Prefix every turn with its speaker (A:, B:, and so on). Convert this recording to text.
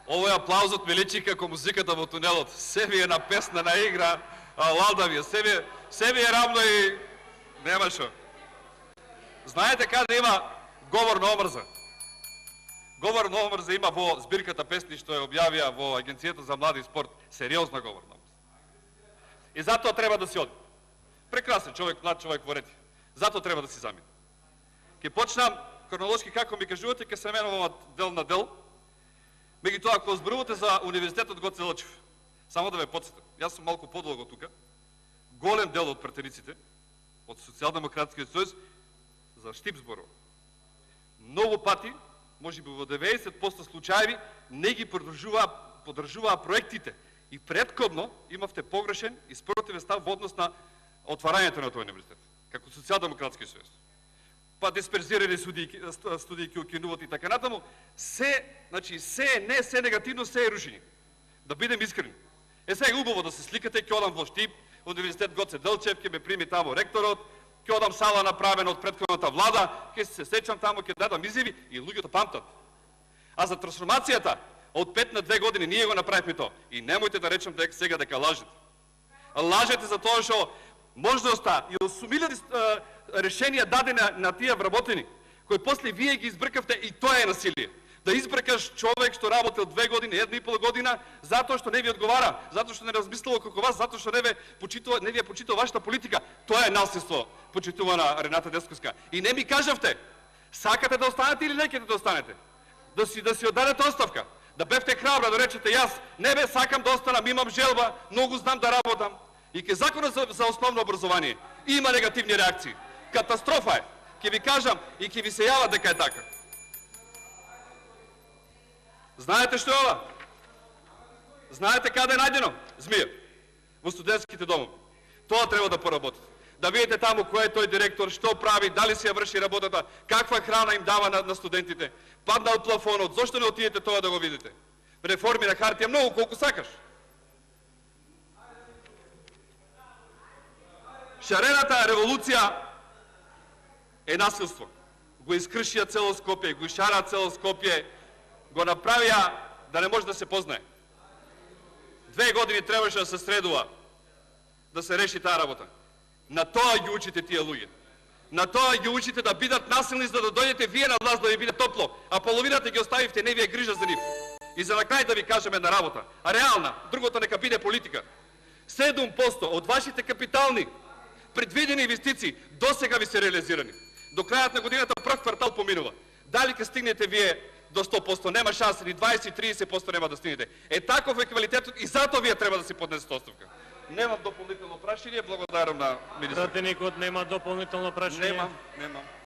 A: Овој аплаузот ми личи како музиката во тунелот. Се ви е на песна, на игра, лада ви е. Се ви е рамно и нема шо. Знаете каде има говор на омрза? Говор на омрза има во збирката песни што ја објавија во Агенцијата за млади и спорт. Сериозна говор на омрза. И затоа треба да си оди. Прекрасен човек, млад човек во рети. Затоа треба да си замине. Ке почнам хронолошки како ми кажувате, ке се менувам дел на дел. Меѓутоа, ако зборувате за Универзитетот Гоце Делчев, само да ве подсетам, јас сум малку подолго тука, голем дел од пратениците од Социјалдемократскиот сојуз за Штип зборува. Многу пати, можеби во 90% случаеви, не ги поддржуваа проектите и претходно имавте погрешен и спротивен став во однос на отварањето на тој универзитет, како Социјалдемократски сојуз. Па дисперзирани студии укинуваат и така натаму, се негативно, се е рушење. Да бидем искрени. Сега убаво да се сликате, ќе одам во Штип, Универзитет Гоце Делчев, ќе ме прими тамо ректорот, ќе одам сала направена од претходната влада, ќе се сечам тамо, ќе дадам изјави и луѓето памтат. А за трансформацијата од 5 на 2 години ние го направивме тоа. И немојте да речем сега дека лажете. Лажете за тоа што можноста и 8.000 решенија дадена на тие вработени, кои после вие ги избркавте, и тоа е насилие. Да избркаш човек што работел 2 години, 1,5 година, затоа што не ви одговара, затоа што не размислува како вас, затоа што не ви почитува вашата политика. Тоа е насилство, почитувана Рената Десковска. И не ми кажавте, сакате да останете или не да останете? Да си оддадете оставка. Да бевте храбра, да речете, јас не бе сакам да останам, имам желба, многу знам да работам. И ке законот за основно образование има негативни реакции. Катастрофа е. Ке ви кажам и ке ви се јава дека е така. Знаете што е ова? Знаете каде е најдено змија? Во студентските домови. Тоа треба да поработите. Да видите таму кој е тој директор, што прави, дали си ја врши работата, каква храна им дава на студентите. Паднал плафонот, зошто не отидете тоа да го видите? Реформи на хартија многу колку сакаш. Шарената револуција е насилство. Го искршија цело Скопје, го шара цело Скопје, го направија да не може да се познае. 2 години требаше да се средува, да се реши таа работа. На тоа ги учите тие луѓе. На тоа ги учите да бидат насилни, за да дојдете вие на власт да ви биде топло, а половината ги оставивте, не ви е грижа за нив. И за на крај да ви кажем една работа, а реална, другото нека биде политика. 7% од вашите капитални предвидени инвестиции досега ви се реализирани. До крајот на годината прв квартал поминува. Дали ке стигнете вие до 100%, нема шанса, ни 20-30% нема да стигнете. Е таков е квалитетот и затоа вие треба да си поднесете оставка. Немам дополнително прашање, благодарам на министрот.
B: Пратеникот нема дополнително прашање.
A: Немам.